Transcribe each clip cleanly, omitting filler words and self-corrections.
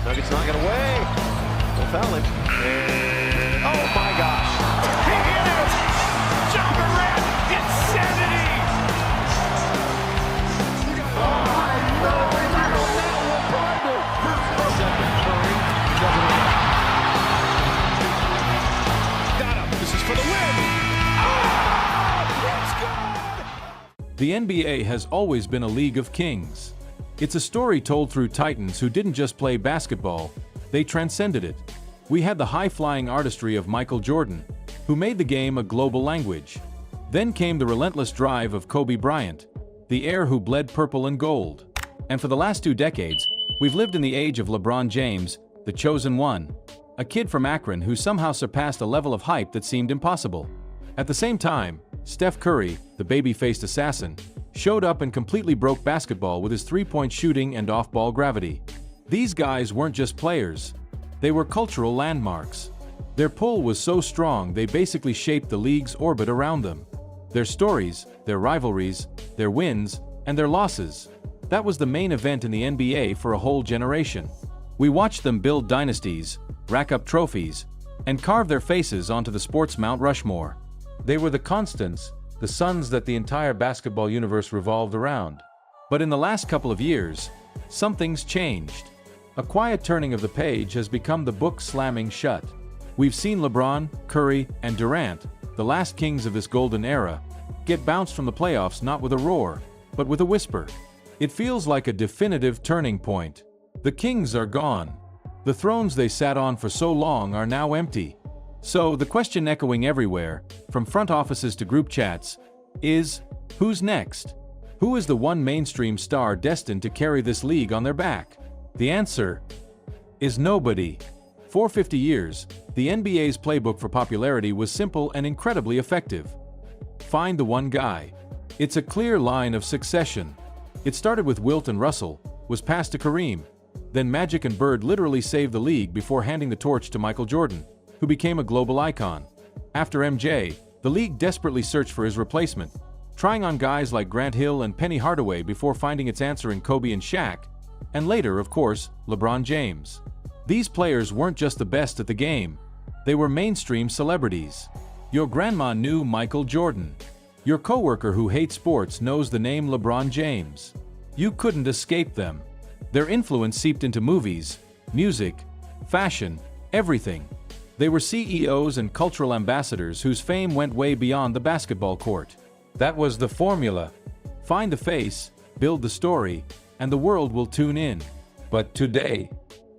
Nuggets knocking away. They'll foul him. And, oh my gosh. He hit it! John Durant, insanity! Got him. This is for the win. The NBA has always been a league of kings. It's a story told through titans who didn't just play basketball, they transcended it. We had the high-flying artistry of Michael Jordan, who made the game a global language. Then came the relentless drive of Kobe Bryant, the heir who bled purple and gold. And for the last 2 decades, we've lived in the age of LeBron James, the chosen one, a kid from Akron who somehow surpassed a level of hype that seemed impossible. At the same time, Steph Curry, the baby-faced assassin, showed up and completely broke basketball with his three-point shooting and off-ball gravity. These guys weren't just players. They were cultural landmarks. Their pull was so strong they basically shaped the league's orbit around them. Their stories, their rivalries, their wins, and their losses. That was the main event in the NBA for a whole generation. We watched them build dynasties, rack up trophies, and carve their faces onto the sport's Mount Rushmore. They were the constants, the suns that the entire basketball universe revolved around. But in the last couple of years, something's changed. A quiet turning of the page has become the book slamming shut. We've seen LeBron, Curry, and Durant, the last kings of this golden era, get bounced from the playoffs not with a roar, but with a whisper. It feels like a definitive turning point. The kings are gone. The thrones they sat on for so long are now empty. So, the question echoing everywhere, from front offices to group chats, is, who's next? Who is the one mainstream star destined to carry this league on their back? The answer is nobody. For 50 years, the NBA's playbook for popularity was simple and incredibly effective. Find the one guy. It's a clear line of succession. It started with Wilt and Russell, was passed to Kareem. Then Magic and Bird literally saved the league before handing the torch to Michael Jordan, who became a global icon. After MJ, the league desperately searched for his replacement, trying on guys like Grant Hill and Penny Hardaway before finding its answer in Kobe and Shaq, and later, of course, LeBron James. These players weren't just the best at the game, they were mainstream celebrities. Your grandma knew Michael Jordan. Your coworker who hates sports knows the name LeBron James. You couldn't escape them. Their influence seeped into movies, music, fashion, everything. They were CEOs and cultural ambassadors whose fame went way beyond the basketball court. That was the formula. Find the face, build the story, and the world will tune in. But today,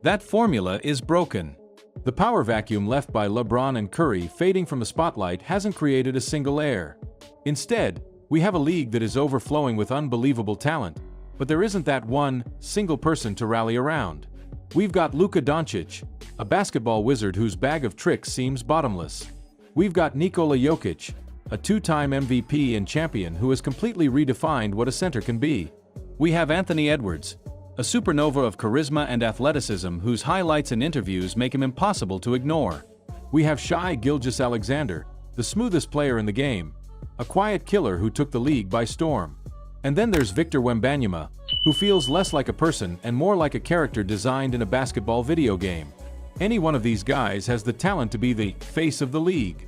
that formula is broken. The power vacuum left by LeBron and Curry fading from the spotlight hasn't created a single heir. Instead, we have a league that is overflowing with unbelievable talent, but there isn't that one single person to rally around. We've got Luka Doncic, a basketball wizard whose bag of tricks seems bottomless. We've got Nikola Jokic, a 2-time MVP and champion who has completely redefined what a center can be. We have Anthony Edwards, a supernova of charisma and athleticism whose highlights and interviews make him impossible to ignore. We have Shai Gilgeous-Alexander, the smoothest player in the game, a quiet killer who took the league by storm. And then there's Victor Wembanyama, who feels less like a person and more like a character designed in a basketball video game. Any one of these guys has the talent to be the face of the league.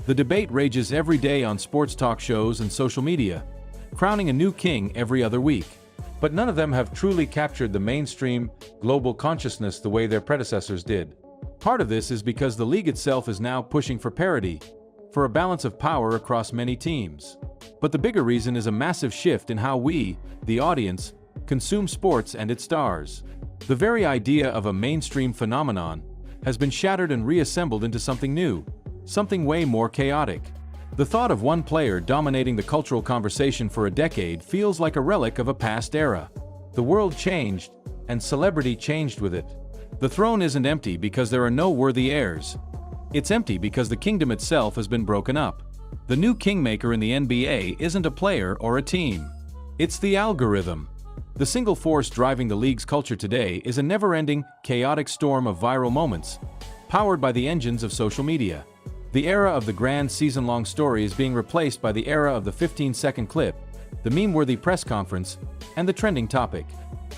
The debate rages every day on sports talk shows and social media, crowning a new king every other week. But none of them have truly captured the mainstream, global consciousness the way their predecessors did. Part of this is because the league itself is now pushing for parity, for a balance of power across many teams. But the bigger reason is a massive shift in how we, the audience, consume sports and its stars. The very idea of a mainstream phenomenon has been shattered and reassembled into something new, something way more chaotic. The thought of one player dominating the cultural conversation for a decade feels like a relic of a past era. The world changed, and celebrity changed with it. The throne isn't empty because there are no worthy heirs. It's empty because the kingdom itself has been broken up. The new kingmaker in the NBA isn't a player or a team. It's the algorithm. The single force driving the league's culture today is a never-ending, chaotic storm of viral moments, powered by the engines of social media. The era of the grand season-long story is being replaced by the era of the 15-second clip, the meme-worthy press conference, and the trending topic.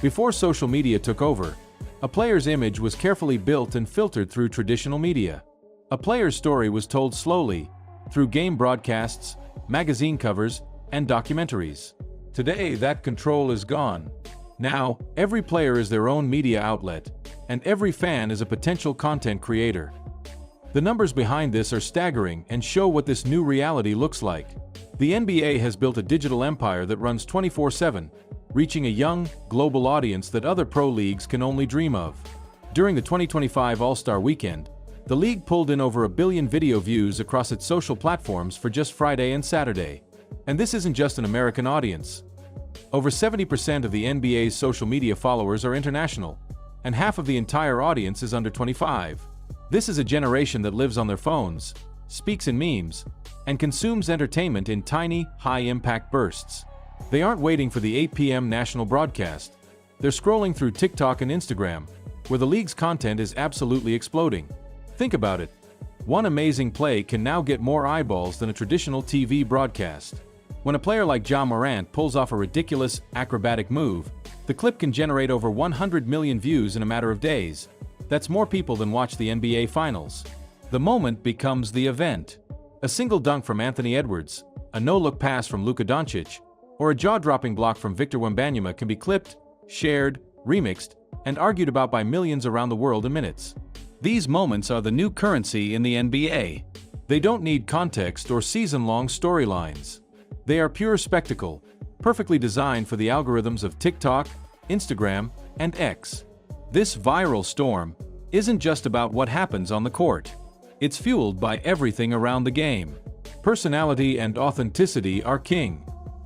Before social media took over, A player's image was carefully built and filtered through traditional media. A player's story was told slowly, through game broadcasts, magazine covers, and documentaries. Today, that control is gone. Now, every player is their own media outlet, and every fan is a potential content creator. The numbers behind this are staggering and show what this new reality looks like. The NBA has built a digital empire that runs 24/7, reaching a young, global audience that other pro leagues can only dream of. During the 2025 All-Star Weekend, the league pulled in over 1 billion video views across its social platforms for just Friday and Saturday. And this isn't just an American audience. Over 70% of the NBA's social media followers are international, and half of the entire audience is under 25. This is a generation that lives on their phones, speaks in memes, and consumes entertainment in tiny, high-impact bursts. They aren't waiting for the 8 p.m. national broadcast. They're scrolling through TikTok and Instagram, where the league's content is absolutely exploding. Think about it. One amazing play can now get more eyeballs than a traditional TV broadcast. When a player like Ja Morant pulls off a ridiculous, acrobatic move, the clip can generate over 100 million views in a matter of days. That's more people than watch the NBA Finals. The moment becomes the event. A single dunk from Anthony Edwards, a no-look pass from Luka Doncic, or a jaw-dropping block from Victor Wembanyama can be clipped, shared, remixed, and argued about by millions around the world in minutes. These moments are the new currency in the NBA. They don't need context or season-long storylines. They are pure spectacle, perfectly designed for the algorithms of TikTok, Instagram, and X. This viral storm isn't just about what happens on the court. It's fueled by everything around the game. Personality and authenticity are king.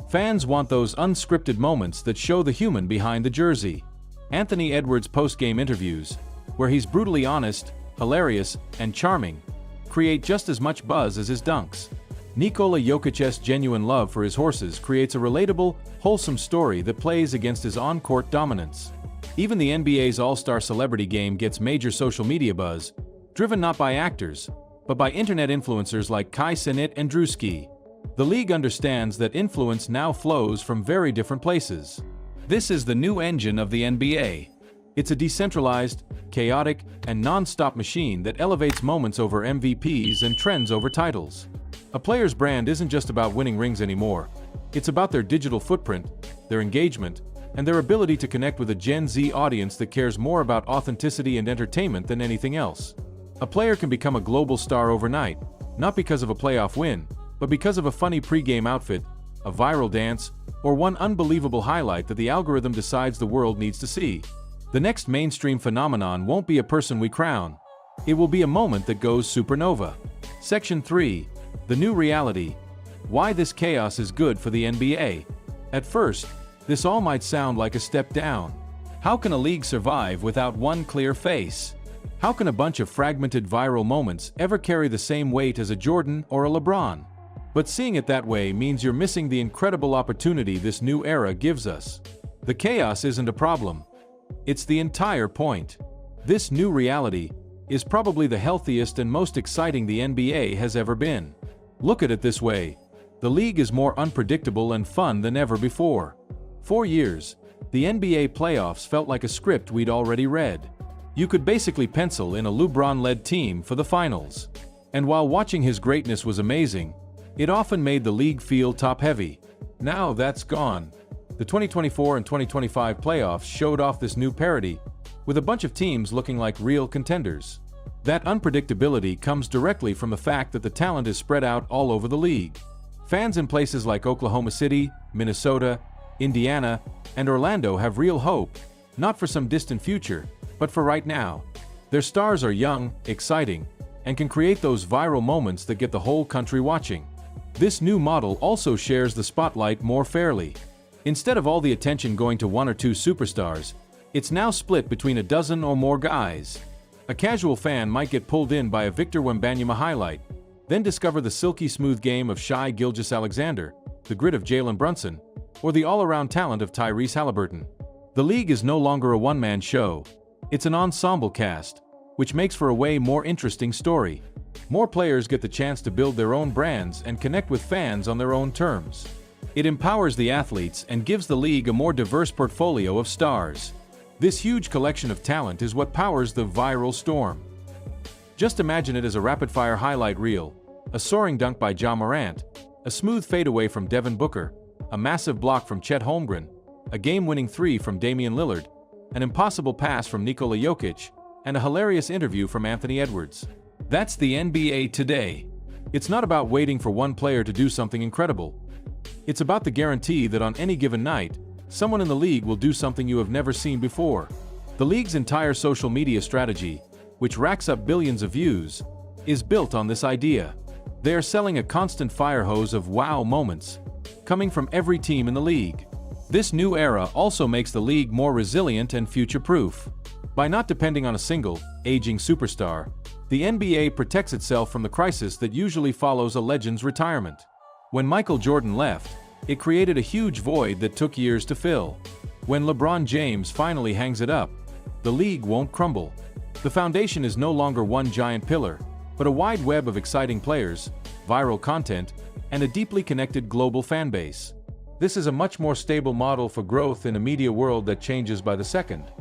Fans want those unscripted moments that show the human behind the jersey. Anthony Edwards' post-game interviews, where he's brutally honest, hilarious, and charming, create just as much buzz as his dunks. Nikola Jokic's genuine love for his horses creates a relatable, wholesome story that plays against his on-court dominance. Even the NBA's All-Star Celebrity Game gets major social media buzz, driven not by actors, but by internet influencers like Kai Cenat and Drewski. The league understands that influence now flows from very different places. This is the new engine of the NBA. It's a decentralized, chaotic, and non-stop machine that elevates moments over MVPs and trends over titles. A player's brand isn't just about winning rings anymore. It's about their digital footprint, their engagement, and their ability to connect with a Gen Z audience that cares more about authenticity and entertainment than anything else. A player can become a global star overnight, not because of a playoff win, but because of a funny pre-game outfit, a viral dance, or one unbelievable highlight that the algorithm decides the world needs to see. The next mainstream phenomenon won't be a person we crown. It will be a moment that goes supernova. Section 3. The New Reality. Why this chaos is good for the NBA. At first, this all might sound like a step down. How can a league survive without one clear face? How can a bunch of fragmented viral moments ever carry the same weight as a Jordan or a LeBron? But seeing it that way means you're missing the incredible opportunity this new era gives us. The chaos isn't a problem. It's the entire point. This new reality is probably the healthiest and most exciting the NBA has ever been. Look at it this way. The league is more unpredictable and fun than ever before. For years, the NBA playoffs felt like a script we'd already read. You could basically pencil in a LeBron-led team for the finals. And while watching his greatness was amazing, it often made the league feel top-heavy. Now that's gone. The 2024 and 2025 playoffs showed off this new parity, with a bunch of teams looking like real contenders. That unpredictability comes directly from the fact that the talent is spread out all over the league. Fans in places like Oklahoma City, Minnesota, Indiana, and Orlando have real hope, not for some distant future, but for right now. Their stars are young, exciting, and can create those viral moments that get the whole country watching. This new model also shares the spotlight more fairly. Instead of all the attention going to one or two superstars, it's now split between a dozen or more guys. A casual fan might get pulled in by a Victor Wembanyama highlight, then discover the silky smooth game of Shai Gilgeous-Alexander, the grit of Jalen Brunson, or the all-around talent of Tyrese Haliburton. The league is no longer a one-man show. It's an ensemble cast, which makes for a way more interesting story. More players get the chance to build their own brands and connect with fans on their own terms. It empowers the athletes and gives the league a more diverse portfolio of stars. This huge collection of talent is what powers the viral storm. Just imagine it as a rapid-fire highlight reel, a soaring dunk by Ja Morant, a smooth fadeaway from Devin Booker, a massive block from Chet Holmgren, a game-winning three from Damian Lillard, an impossible pass from Nikola Jokic, and a hilarious interview from Anthony Edwards. That's the NBA today. It's not about waiting for one player to do something incredible. It's about the guarantee that on any given night, someone in the league will do something you have never seen before. The league's entire social media strategy, which racks up billions of views, is built on this idea. They are selling a constant fire hose of wow moments, coming from every team in the league. This new era also makes the league more resilient and future-proof. By not depending on a single, aging superstar, the NBA protects itself from the crisis that usually follows a legend's retirement. When Michael Jordan left, it created a huge void that took years to fill. When LeBron James finally hangs it up, the league won't crumble. The foundation is no longer one giant pillar, but a wide web of exciting players, viral content, and a deeply connected global fan base. This is a much more stable model for growth in a media world that changes by the second.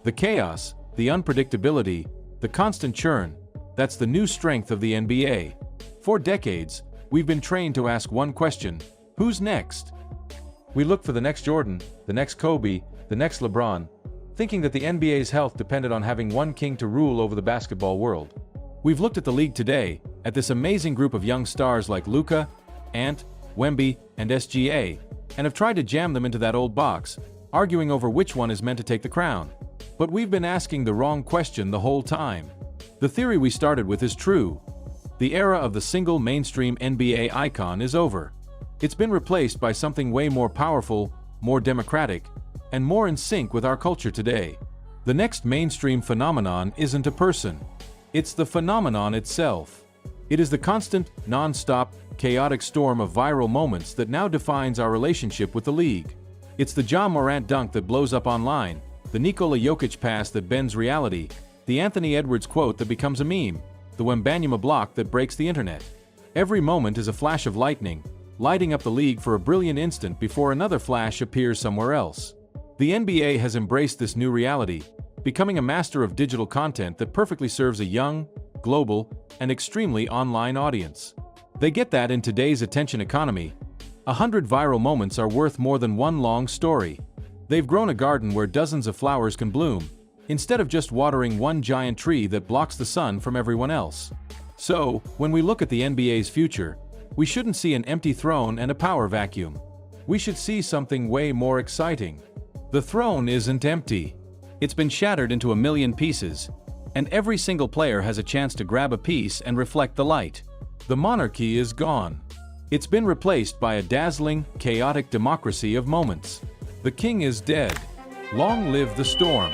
The chaos, the unpredictability, the constant churn, that's the new strength of the NBA. For decades, we've been trained to ask one question: who's next? We look for the next Jordan, the next Kobe, the next LeBron, thinking that the NBA's health depended on having one king to rule over the basketball world. We've looked at the league today, at this amazing group of young stars like Luka, Ant, Wemby, and SGA, and have tried to jam them into that old box, arguing over which one is meant to take the crown. But we've been asking the wrong question the whole time. The theory we started with is true. The era of the single mainstream NBA icon is over. It's been replaced by something way more powerful, more democratic, and more in sync with our culture today. The next mainstream phenomenon isn't a person. It's the phenomenon itself. It is the constant, non-stop, chaotic storm of viral moments that now defines our relationship with the league. It's the Ja Morant dunk that blows up online, the Nikola Jokic pass that bends reality, the Anthony Edwards quote that becomes a meme, the Wembanyama block that breaks the internet. Every moment is a flash of lightning, lighting up the league for a brilliant instant before another flash appears somewhere else. The NBA has embraced this new reality, becoming a master of digital content that perfectly serves a young, global, and extremely online audience. They get that in today's attention economy. 100 viral moments are worth more than one long story. They've grown a garden where dozens of flowers can bloom, instead of just watering one giant tree that blocks the sun from everyone else. So, when we look at the NBA's future, we shouldn't see an empty throne and a power vacuum. We should see something way more exciting. The throne isn't empty. It's been shattered into a million pieces, and every single player has a chance to grab a piece and reflect the light. The monarchy is gone. It's been replaced by a dazzling, chaotic democracy of moments. The king is dead. Long live the storm.